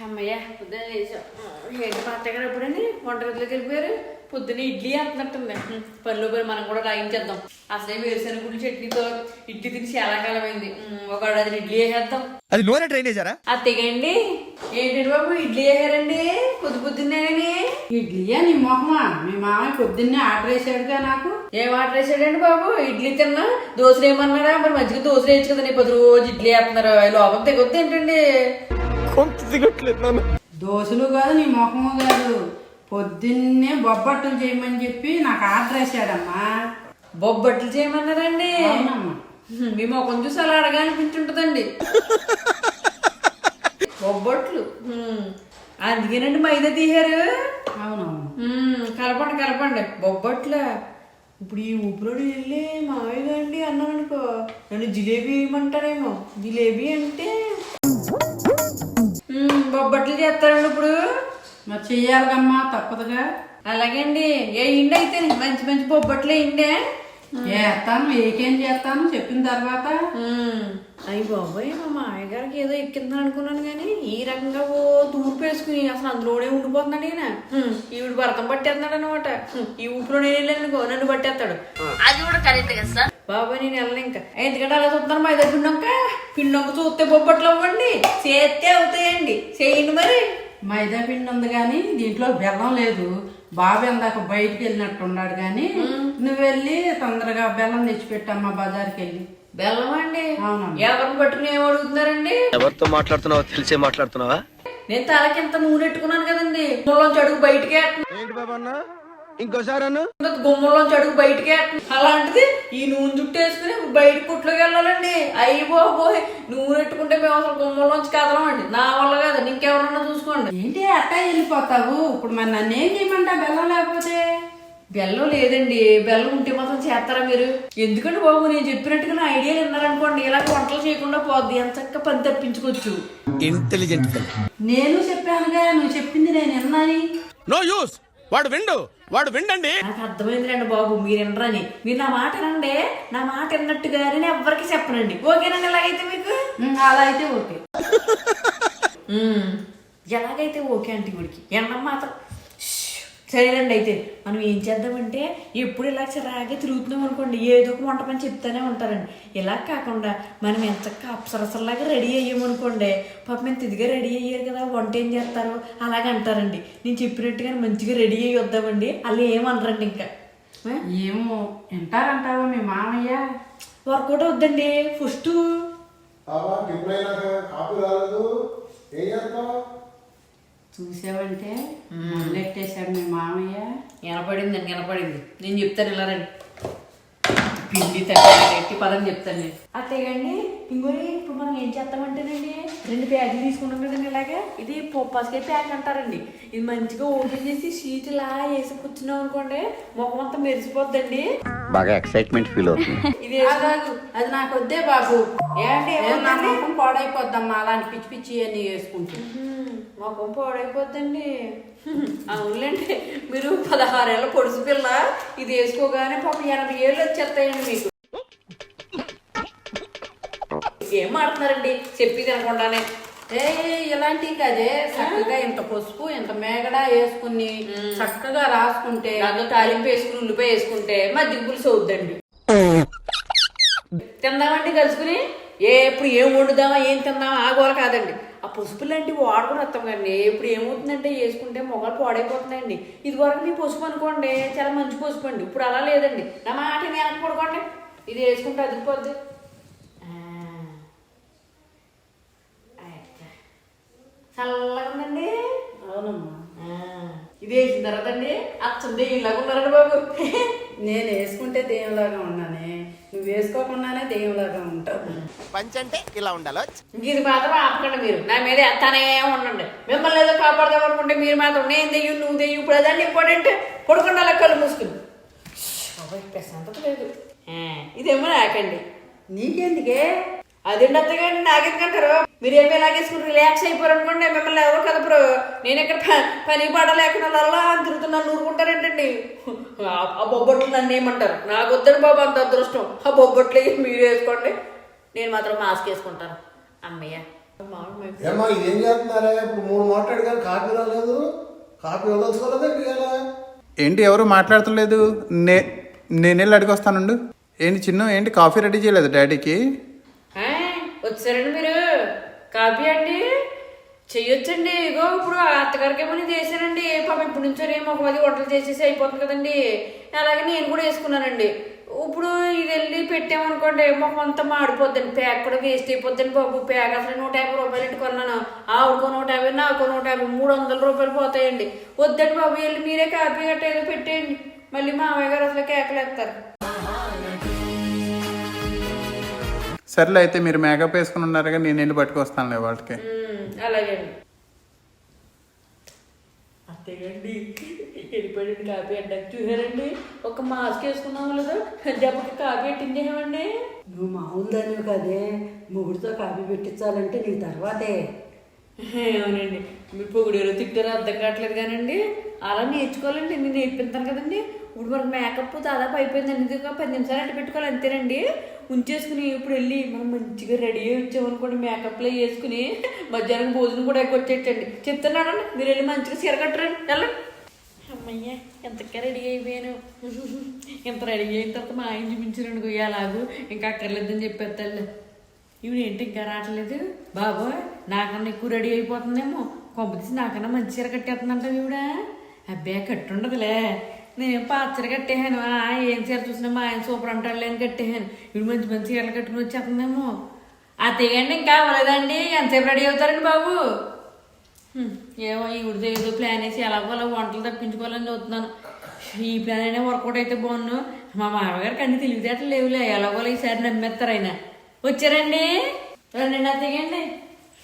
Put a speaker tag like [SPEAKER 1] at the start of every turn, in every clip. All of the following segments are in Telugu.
[SPEAKER 1] అమ్మయ్య పొద్దున్న లేచాం. ఏంటి మా అత్తయ్య గారు ఎప్పుడని వంటగదిలోకి వెళ్ళిపోయారు. పొద్దున్న ఇడ్లీ అంటున్నట్టుంది. పళ్ళు పోయి మనం కూడా రాయించేద్దాం. అసలే వేరుశనగ గుడి చట్నీతో ఇడ్లీ తిని చాలా కాలం అయింది. ఒక అది ఇడ్లీ వేసేద్దాం.
[SPEAKER 2] అది నూనె డ్రైనేజరా?
[SPEAKER 1] అత్తయ్యండి ఏంటండి బాబు ఇడ్లీ వేసారండి పొద్దున్నే?
[SPEAKER 3] ఇడ్లీయా నీ మొహమా? మీ మామయ్య పొద్దున్నే ఆర్డర్ వేసాడుగా నాకు.
[SPEAKER 1] ఏం ఆర్డర్ వేసాడండి బాబు? ఇడ్లీ తిన్నా. దోశలు ఏమన్నారా? మరి మంచిగా దోశలు వేయచ్చు కదండి. 10 రోజు ఇడ్లీ వేస్తున్నారు. లోపల దిగొద్దు ఏంటండి?
[SPEAKER 3] దోశలు కాదు నీ మొహము కాదు, పొద్దున్నే బొబ్బట్లు చేయమని చెప్పి నాకు ఆర్డర్ వేసాడమ్మా.
[SPEAKER 1] బొబ్బట్లు చేయమన్నారండి?
[SPEAKER 3] అవునమ్మా.
[SPEAKER 1] మీ ముఖం చూసి అలా అడగాలనిపించుంటదండి. బొబ్బట్లు అందుకేనండి మైదా తీశారు.
[SPEAKER 3] అవునవును.
[SPEAKER 1] కలపండి కలపండి. బొబ్బట్ల ఇప్పుడు ఈ ఊపిలో వెళ్ళి మామయ్య గాండి అన్నాను అనుకో, నన్ను జిలేబీ వేయమంటారేమో. జిలేబీ అంటే బొబ్బట్లు చేస్తారండి ఇప్పుడు.
[SPEAKER 3] మరి చెయ్యాలిగమ్మా, తప్పదుగా.
[SPEAKER 1] అలాగే అండి. ఏ ఇండి అయితే మంచి మంచి బొబ్బట్లు వేయండి.
[SPEAKER 3] చేస్తాను, ఏకేం చేస్తాను చెప్పిన తర్వాత.
[SPEAKER 1] అయ్యి బాబోయ్, మా మామయ్య గారికి ఏదో ఎక్కిందని అనుకున్నాను కానీ ఈ రకంగా ఓ తూర్పు వేసుకుని అసలు అందులోనే ఉండిపోతున్నాడు. ఈయన ఈవిడ భరతం పట్టేస్తున్నాడు అనమాట. ఈ ఊపిలో నేను వెళ్ళానుకో నన్ను పట్టేస్తాడు. అది కూడా కరెక్ట్ కదా సార్. బాబాయ్ నేను వెళ్ళను ఇంకా. ఎందుకంటే అలా చూస్తున్నాను మైదా పిండొక్క చూస్తే బొబ్బట్లు అవ్వండి, చేస్తే అవుతాయండి. చేయండి మరి.
[SPEAKER 3] మైదా పిండి ఉంది కానీ దీంట్లో బెల్లం లేదు. బాబు ఎందాక బయటికి వెళ్ళినట్టు ఉన్నాడు కానీ నువ్వు వెళ్ళి తొందరగా బెల్లం తెచ్చిపెట్టమ్మా బజార్కి వెళ్ళి.
[SPEAKER 1] బెల్లం అండి?
[SPEAKER 3] అవునమ్మా.
[SPEAKER 1] ఎవరిని పట్టుకుని ఏం అడుగుతున్నారండి?
[SPEAKER 2] ఎవరితో మాట్లాడుతున్నావా? తెలిసే మాట్లాడుతున్నావా?
[SPEAKER 1] నేను తలకి ఎంత నూనె ఎట్టుకున్నాను కదండి. గుమ్మంలోంచి అడుగు బయటికే
[SPEAKER 2] ఇంకోసారి
[SPEAKER 1] గుమ్మంలోంచి అడుగు బయటికే. అలాంటిది ఈ నూనె జుట్టు వేసుకుని బయట పుట్లోకి వెళ్ళాలండి. అయ్యి బాబోయ్, నూనె ఎట్టుకుంటే మేము అసలు గుమ్మంలోంచి కదలమండి. నా వల్ల కాదు, ఇంకెవరన్నా చూసుకోండి.
[SPEAKER 3] ఏంటి అట్టా వెళ్ళిపోతావు? ఇప్పుడు మరి నన్ను ఏం చేయమంటా బెల్లం లేకపోతే?
[SPEAKER 1] బెల్లం లేదండి. బెల్లం ఉంటే మాత్రం చేస్తారా మీరు? ఎందుకంటే బాబు నేను చెప్పినట్టుగా నా ఐడియాలు విన్నారనుకోండి, ఇలాగ వంటలు చేయకుండా పోద్ది. ఎంత చక్కగా పని తప్పించుకోవచ్చు.
[SPEAKER 2] ఇంటెలిజెంట్.
[SPEAKER 3] నేను చెప్పానుగా, నువ్వు చెప్పింది నేను విన్నాని.
[SPEAKER 2] No use. వాడు విండండి.
[SPEAKER 1] నాకు అర్థమైందిలేండి బాబు, మీరు వినరని. మీరు నా మాట వినండి. నా మాట విన్నట్టుగా నేను ఎవ్వరికి చెప్పనండి. ఓకేనండి? ఎలాగైతే మీకు
[SPEAKER 3] అలా అయితే ఓకే.
[SPEAKER 1] ఎలాగైతే ఓకే అంటే వీడికి ఎండం మాత్రం సరేనండి. అయితే మనం ఏం చేద్దామంటే ఎప్పుడు ఇలా చిరాగా తిరుగుతున్నాం అనుకోండి, ఏదో ఒక వంట పని చెప్తానే ఉంటారండి. ఇలా కాకుండా మనం ఎంత అప్సరసలాగా రెడీ అయ్యామనుకోండి, పాపం ఎంత ఇదిగా రెడీ అయ్యారు కదా, వంట ఏం చేస్తారు అలాగే అంటారండి. నేను చెప్పినట్టుగా మంచిగా రెడీ అయ్యి వద్దామండి, వాళ్ళు ఏమనరండి. ఇంకా
[SPEAKER 3] ఏమో వింటారంటావా మీ మామయ్య?
[SPEAKER 1] వర్కౌట్ అవుద్దండి. ఫస్ట్
[SPEAKER 3] చూసావంటే మొదలెట్టేశాడు మీ మామయ్య.
[SPEAKER 1] వినపడిందండి, వినపడింది. నేను చెప్తాను ఇలా రండి. పిండి తట్టి పదని చెప్తాను నేను. అంతేగాండి. ఇంకోటి ఇప్పుడు మనం ఏం చేస్తామంటేనండి, 2 ప్యాకులు తీసుకుంటాం కదండి. ఇలాగా ఇది పసుకే ప్యాక్ అంటారండి. ఇది మంచిగా ఓపెన్ చేసి షీట్ ఇలా వేసి కూర్చున్నాం అనుకోండి, ముఖం అంతా మెరిసిపోద్దండి.
[SPEAKER 4] బాగా ఎక్సైట్మెంట్ ఫీల్ అవుతుంది.
[SPEAKER 1] ఇది
[SPEAKER 3] అది నాకు వద్దే బాబు.
[SPEAKER 1] ఏంటి
[SPEAKER 3] నా ముఖం పాడైపోద్దమ్మా అలాంటి పిచ్చి పిచ్చి అన్ని వేసుకుంటూ.
[SPEAKER 1] ముఖం పాడైపోద్దండి. అవునులేండి, మీరు 16 ఏళ్ళ పొడుసు పిల్ల. ఇది వేసుకోగానే పాపం 80 ఏళ్ళు వచ్చేస్తాయండి మీకు. ఏం ఆడుతున్నారండి చెప్పి తినకుండానే?
[SPEAKER 3] ఇలాంటివి కదే చక్కగా ఇంత పసుపు ఇంత మేగడ వేసుకుని చక్కగా రాసుకుంటే,
[SPEAKER 1] దాంట్లో తాలింపు వేసుకుని ఉల్లిపాయ వేసుకుంటే మధ్య పులుసు అవుద్దండి. తిందామండి కలుసుకుని. ఎప్పుడు ఏం వండుదామా ఏం తిందామా ఆ గోల కాదండి. ఆ పసుపు లాంటివి వాడుకుని వస్తాం కండి. ఇప్పుడు ఏమవుతుందంటే వేసుకుంటే మొగలు పాడైపోతున్నాయండి. ఇది వరకు మీ పసుపు అనుకోండి చాలా మంచి పసుపు అండి. ఇప్పుడు అలా లేదండి. నా మాట వెనక్కి పడుకోండి. ఇది వేసుకుంటే అదిరిపోద్ది. చల్లగా ఉందండి.
[SPEAKER 3] అవునమ్మా.
[SPEAKER 1] ఇది వేసిన తర్వాత అండి అచ్చం దెయ్యంలాగా ఉన్నారండి బాబు.
[SPEAKER 3] నేను వేసుకుంటే దెయ్యంలాగా ఉన్నానే, నువ్వు వేసుకోకుండానే దెయ్యంలాగా ఉంటావు.
[SPEAKER 2] పంచ్ అంటే ఇలా ఉండాలి.
[SPEAKER 1] ఇది మాత్రం ఆపకండి మీరు. నా మీద ఎత్తానే ఉండండి. మిమ్మల్ని ఏదో కాపాడదాం అనుకుంటే మీరు మాత్రం నేను దెయ్యం నువ్వు దెయ్యం. ఇప్పుడు అదండి ఇంపార్టెంట్. కొడుకుండా అలా కళ్ళు మూసుకుని ప్రశాంతత లేదు. ఇదేమో నాకండి.
[SPEAKER 3] నీకెందుకే?
[SPEAKER 1] అదేంటి అత్తగాండి నాకెందుకంటారు? మీరేమీ ఎలాగేసుకుని రిలాక్స్ అయిపోరు అనుకోండి, మిమ్మల్ని ఎవరు కదపరు. నేను ఇక్కడ పని పాట లేకుండా అలా తిరుగుతున్నాను ఊరుకుంటారేంటండి? ఆ బొబ్బట్లు నన్ను ఏమంటారు? నాకు వద్దని బాబు అంత అదృష్టం. ఆ బొబ్బట్లు మీరు వేసుకోండి, నేను మాత్రం మాస్క్ వేసుకుంటాను. అమ్మయ్య
[SPEAKER 5] ఏమో ఇదేం చేస్తున్నారా? ఇప్పుడు 3 మాట్లాడు కానీ కాపీ రాలేదు. కాపీ వదలుచుకోలేదండి ఇలా.
[SPEAKER 6] ఏంటి ఎవరు మాట్లాడతలేదు? నేను వెళ్ళి అడిగొస్తానుండు. ఏంటి చిన్న ఏంటి కాఫీ రెడీ చేయలేదు డాడీకి?
[SPEAKER 1] వచ్చారండి మీరు? కాపీ అండి చెయ్యొచ్చండి. ఇగో ఇప్పుడు అత్తగారికి ఏమో నేను చేశానండి. పాప ఇప్పుడు నుంచో ఏమో ఒక 10 వంటలు చేసేసి అయిపోతుంది కదండి. అలాగే నేను కూడా వేసుకున్నానండి. ఇప్పుడు ఇది వెళ్ళి పెట్టామనుకోండి మొక్క అంతా మాడిపోద్దండి, ప్యాక్ కూడా వేస్ట్ అయిపోద్దండి బాబు. ప్యాక్ అసలు 150 రూపాయలు ఇంటి కొన్నాను. ఆవుకో 150, నాకు 150, 300 రూపాయలు పోతాయండి. వద్దండి బాబు, వెళ్ళి మీరే కాపీ గట్ట ఏదో పెట్టేయండి. మళ్ళీ మామయ్య గారు అసలు కేకలు వేస్తారు.
[SPEAKER 6] సర్లే అయితే మీరు మేకప్ వేసుకుని ఉన్నారుగా, నేను వెళ్ళి పట్టుకొస్తానులే వాళ్ళకి.
[SPEAKER 1] అలాగే అండి. అంతేగండి వెళ్ళిపోయాడు కాపీ అడ్డానికి. చూసారండి ఒక మాస్క్ వేసుకున్నాము లేదా దెబ్బకి కాపీ పెట్టిందేమండి.
[SPEAKER 3] నువ్వు మామూలు దానివి కదే, మొగుడితో కాపీ పెట్టించాలంటే నీ తర్వాతే.
[SPEAKER 1] అవునండి, మీరు పొగిడారో తిట్టారో అర్థం కావట్లేదు కానండి, అలా నేర్చుకోవాలండి. నేను నేర్పిస్తాను కదండి. ఇప్పుడు మనకు మేకప్ దాదాపు అయిపోయిందండి. ఇంకా 10 నిమిషాలు అట్టు పెట్టుకోవాలి అంతేనండి. ఉంచేసుకుని ఇప్పుడు వెళ్ళి మనం మంచిగా రెడీ అయ్యి వచ్చామనుకోండి, మేకప్లో వేసుకుని మధ్యాహ్నం భోజనం కూడా ఎక్కొచ్చేటండి. చెప్తున్నానండి, మీరు వెళ్ళి మంచిగా చీర కట్టరండి. వెళ్ళండి. అమ్మయ్య ఎంతగా రెడీ అయిపోయాను. ఇంత రెడీ అయిన తర్వాత మా ఆయన చూపించారండి అలాగూ ఇంకా అక్కర్లేదని చెప్పేస్తాను. ఇవి ఏంటి ఇంకా రావట్లేదు బాబు, నాకన్నా ఎక్కువ రెడీ అయిపోతుందేమో. కొంపతీసి నాకన్నా మంచి చీర కట్టేస్తుందంట ఈవిడ. అబ్బాయి కట్టుండదులే, నేనేం పాత చీర కట్టేహాను. ఏం చీర చూసినా మా ఆయన సూపర్ అంటాడులే అని కట్టేహాను. ఇవి మంచి మంచి చీరలు కట్టుకుని వచ్చేస్తుందేమో. అత్తయ్యండి ఇంకా అవ్వలేదండి, ఎంతసేపు రెడీ అవుతారండి బాబు? ఏమో ఈవిడితో ఏదో ప్లాన్ వేసి ఎలాగో అలా వంటలు తప్పించుకోవాలని చూస్తున్నాను. ఈ ప్లాన్ అయినా వర్కౌట్ అయితే బాగున్నాను. మా మామగారికి అన్ని తెలివితేటలు లేవులే, ఎలాగో ఈసారి నమ్మేస్తారు ఆయన. వచ్చారండి, రండి అత్తయ్యండి.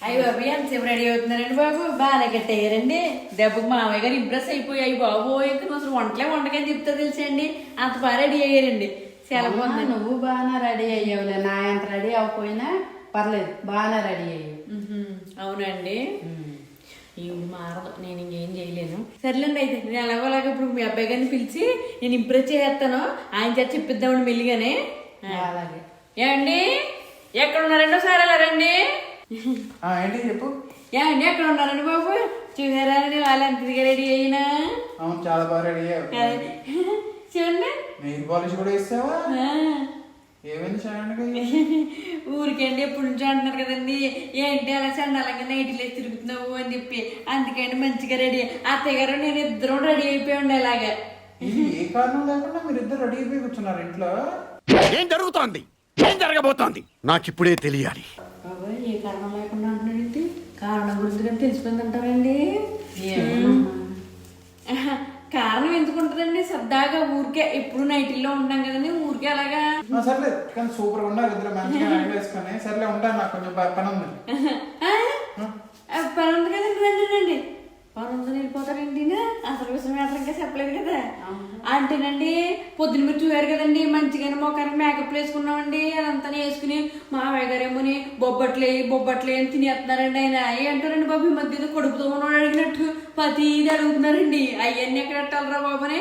[SPEAKER 1] అయ్యి బాబు ఎంతసేపు రెడీ అవుతున్నారండి బాబు? బాగానే కట్టేయారండి. దెబ్బకు మామయ్య గారు ఇంప్రెస్ అయిపోయాయి. బాబు ఇంకా నువ్వు అసలు వంటకని చెప్తా తెలిసండి, అంత బాగా రెడీ అయ్యారండి. సెలవు
[SPEAKER 3] నువ్వు బాగానే రెడీ అయ్యావులే, నా ఎంత రెడీ అవ్వకపోయినా పర్లేదు, బాగానే రెడీ అయ్యావు.
[SPEAKER 1] అవునండి, ఈవిడ మారదు, నేను ఇంకేం చేయలేను. సర్లేండి అయితే నేను ఎలాగోలాగా ఇప్పుడు మీ అబ్బాయి గారిని పిలిచి నేను ఇంప్రెస్ చేస్తాను. ఆయన చేత చెప్పిద్దామండి మెల్లిగానే.
[SPEAKER 3] అలాగే.
[SPEAKER 1] ఏమండి ఎక్కడ ఉన్నారండి? ఒకసారి అలా రండి.
[SPEAKER 6] ఏంటి చెప్పు.
[SPEAKER 1] ఏమండి ఎక్కడ ఉన్నారండి బాబు? చూసారా వాళ్ళు ఎంతగా రెడీ అయినా?
[SPEAKER 6] అవును, చాలా బాగా రెడీ అయ్యావు.
[SPEAKER 1] చూడండి,
[SPEAKER 6] నెయిల్ పాలిష్ కూడా ఇస్తావా? ఏమైంది చూడండి.
[SPEAKER 1] ఊరికండి ఎప్పుడు నుంచో అంటున్నారు కదండి, ఏంటి అలా చండాలంగా నైట్లు వేసి తిరుగుతున్నావు అని చెప్పి, అందుకండి మంచిగా రెడీ. అత్తయ్య గారు నేను ఇద్దరం రెడీ అయిపోయి ఉండే ఇలాగా.
[SPEAKER 6] ఏ కారణం లేకుండా మీరు ఇద్దరు రెడీ అయిపోయి కూర్చున్నారు ఇంట్లో?
[SPEAKER 2] ఏం జరుగుతోంది? ఏం జరగబోతోంది? నాకిప్పుడే తెలియాలి.
[SPEAKER 1] బాబాయ్ ఏ కారణం లేకుండా అంటున్నాడండి? కారణం గురించి కానీ తెలిసిపోయిందంటారండి. కారణం ఎందుకు ఉంటుందండి? సరదాగా ఊరికే ఎప్పుడు నైట్లో ఉంటాం కదండి, ఊరికే అలాగా.
[SPEAKER 6] సర్లే కానీ సూపర్ గా ఉన్నారు ఇద్దరు, మంచిగా వేసుకొని. సర్లే ఉంటాను, నాకు కొంచెం పని ఉంది.
[SPEAKER 1] పని ఉంది కదండి, రండి. పని ఉందని వెళ్ళిపోతారండి. అసలు విషయం మ్యాటర్ ఇంకా చెప్పలేదు కదా. అంటేనండి పొద్దున మీరు చూసారు కదండి, మంచిగానే మొక్కనికి మేకప్ వేసుకున్నామండి. అదంతా వేసుకుని మామయ్య గారేమోని బొబ్బట్లే అని తినేస్తున్నారండి. ఆయన ఏంటారండి బాబు, ఈ మధ్య కొడుకుతో ఉన్నాడు అడిగినట్టు ప్రతిదీ అడుగుతున్నారండి. అవన్నీ ఎక్కడ పెట్టాలరా బాబు అని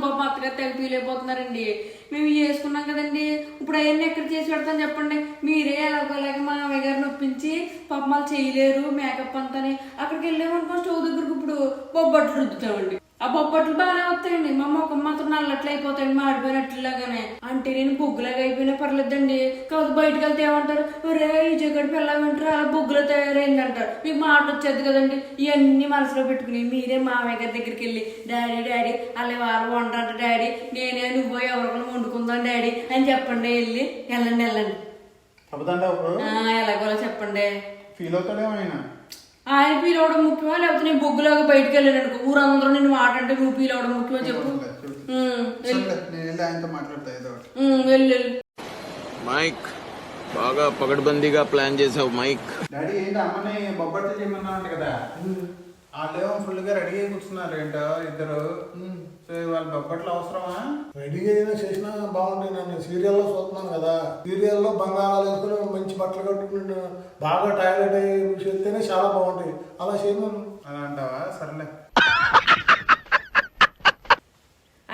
[SPEAKER 1] బాబు అత్తగా తెగిపోయిపోతున్నారండి. మేము వేసుకున్నాం కదండి, ఇప్పుడు అవన్నీ ఎక్కడ చేసి పెడతాం చెప్పండి. మీరే ఎలాగోలాగా మామయ్య గారిని ఒప్పించి పాపం వాళ్ళు చేయలేరు మేకప్ అంతాని. అక్కడికి వెళ్ళామనుకో స్టవ్ దగ్గరకు ఇప్పుడు బొబ్బట్లు రుద్దుతామండి. ఆ బొబ్బట్లు బాగానే వస్తాయండి, మా మొఖం మాత్రం నల్లట్లు అయిపోతాయండి, మాడిపోయినట్లుగానే. అంటే నేను బొగ్గులాగా అయిపోయినా పర్లేదండి. కాదు బయటకు వెళ్తే ఏమంటారు, రే ఈ జగడి పిల్లమంటారు అలా బొగ్గులో తయారైంది అంటారు. మీకు మాట వచ్చేది కదండి. ఇవన్నీ మనసులో పెట్టుకుని మీరే మామయ్య గారి దగ్గరికి వెళ్ళి డాడీ అలా వాళ్ళు వండంట డాడీ, నేనే నువ్వు ఎవరికైనా వండుకుందాం డాడీ అని చెప్పండి. వెళ్ళండి ఎలాగోలా చెప్పండి.
[SPEAKER 6] ఫీల్ అవుతాడేమో
[SPEAKER 1] ఆయన ఫీల్ అవడం ముఖ్యమా, లేకపోతే నేను బొగ్గులాగా బయటకు వెళ్ళాను అనుకో ఊరందరూ నేను మాట అంటే నువ్వు ఫీల్ అవడం ముఖ్యమా చెప్పు. వెళ్ళు.
[SPEAKER 7] మైక్ బాగా పగడ్బందీగా ప్లాన్ చేసావు మైక్.
[SPEAKER 6] డాడీ ఏంటి అమ్మని బొబ్బట్లు చేయమన్నానంట కదా, వాళ్ళేమో ఫుల్గా రెడీ అయి కూర్చున్నారు ఏంటో ఇద్దరు. సో వాళ్ళ బొబ్బట్లు అవసరమా?
[SPEAKER 5] రెడీగా అయినా చేసినా బాగుంటాయి. నన్ను సీరియల్లో చూస్తున్నాను కదా, సీరియల్లో బంగాళాలు వేసుకుని మంచి బట్టలు కట్టుకుని బాగా టాయిలెట్ అయ్యి చేస్తేనే చాలా బాగుంటాయి. అలా చేయను.
[SPEAKER 6] అలా అంటావా? సరేలే.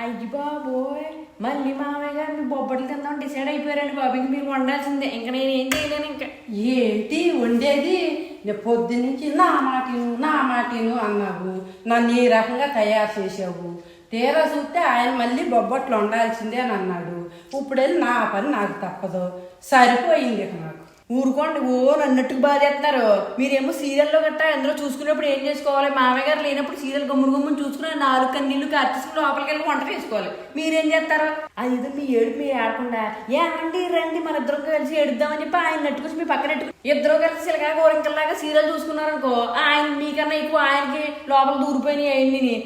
[SPEAKER 1] అయ్యి బాబోయ్, మళ్ళీ మామయ్య గారు మీ బొబ్బట్లు తిందాం డిసైడ్ అయిపోయారండి బాబు. ఇంక మీరు వండాల్సిందే, ఇంకా నేను ఏం చేయలేను. ఇంకా
[SPEAKER 3] ఏంటి వండేది? నేను పొద్దున్నుంచి నా మాటిను అన్నావు, నన్ను ఈ రకంగా తయారు చేసావు. తీరా చూస్తే ఆయన మళ్ళీ బొబ్బట్లు వండాల్సిందే అని అన్నాడు. ఇప్పుడు వెళ్ళి నా పని నాకు తప్పదు. సరిపోయింది ఇక నాకు.
[SPEAKER 1] ఊరుకోండి, ఓ నన్నట్టుకు బాధేస్తున్నారు. మీరేమో సీరియల్లో గట్టా ఎందులో చూసుకునేప్పుడు ఏం చేసుకోవాలి? మామయ్య గారు లేనప్పుడు సీరియల్ గమ్మును చూసుకుని 4 కన్నీళ్లు కార్చేసుకుని లోపలికి వెళ్ళి వంట చేసుకోవాలి. మీరేం చేస్తారు? అది మీ ఏడుపు మీరు ఆడకుండా ఏమండి రండి మన ఇద్దరం కలిసి ఏడుద్దామని చెప్పి ఆయన నెట్టుకొచ్చి మీ పక్కన నెట్టు ఇద్దరు కలిసి సిలగా గోరింకల్లాగా సీరియల్ చూసుకున్నారనుకో, ఆయన మీకన్నా ఎక్కువ ఆయనకి లోపల దూరిపోయినాయి అయింది.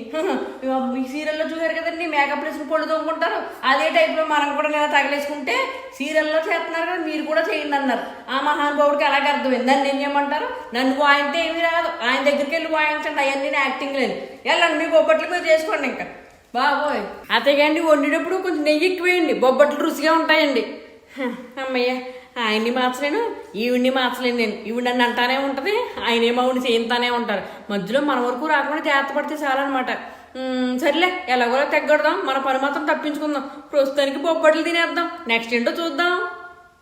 [SPEAKER 1] మీ సీరియల్లో చూసారు కదండి, మేకప్ వేసుకుని పళ్ళు తోముకుంటారు. అదే టైప్లో మనం కూడా నేను తగలేసుకుంటే సీరియల్లో చేస్తున్నారు కదా, మీరు కూడా చేయండి అన్నారు. ఆ మహానుభావుడికి అలాగే అర్థమైంది. నన్ను ఏం చేయమంటారు? నన్ను వాయితే ఏమీ రాదు, ఆయన దగ్గరికి వెళ్ళి వాయించండి. అవన్నీ యాక్టింగ్ లేదు. వెళ్ళండి మీ బొబ్బట్లు మీరు చేసుకోండి. ఇంకా బాబోయ్ అతగండి, వండేటప్పుడు కొంచెం నెయ్యి ఎక్కువేయండి, బొబ్బట్లు రుచిగా ఉంటాయండి. అమ్మయ్య, ఆయన్ని మార్చలేను, ఈవిడ్ని మార్చలేను నేను. ఈవిడ నన్ను అంటానే ఉంటుంది, ఆయనేమో ఆవిడ చేయింతానే ఉంటారు. మధ్యలో మన వరకు రాకుండా జాగ్రత్త పడితే చాలన్నమాట. సర్లే, ఎలాగోలా తెగ్గొడదాం, మన పని మాత్రం తప్పించుకుందాం. ప్రస్తుతానికి బొబ్బట్లు తినేద్దాం, నెక్స్ట్ ఏంటో చూద్దాం.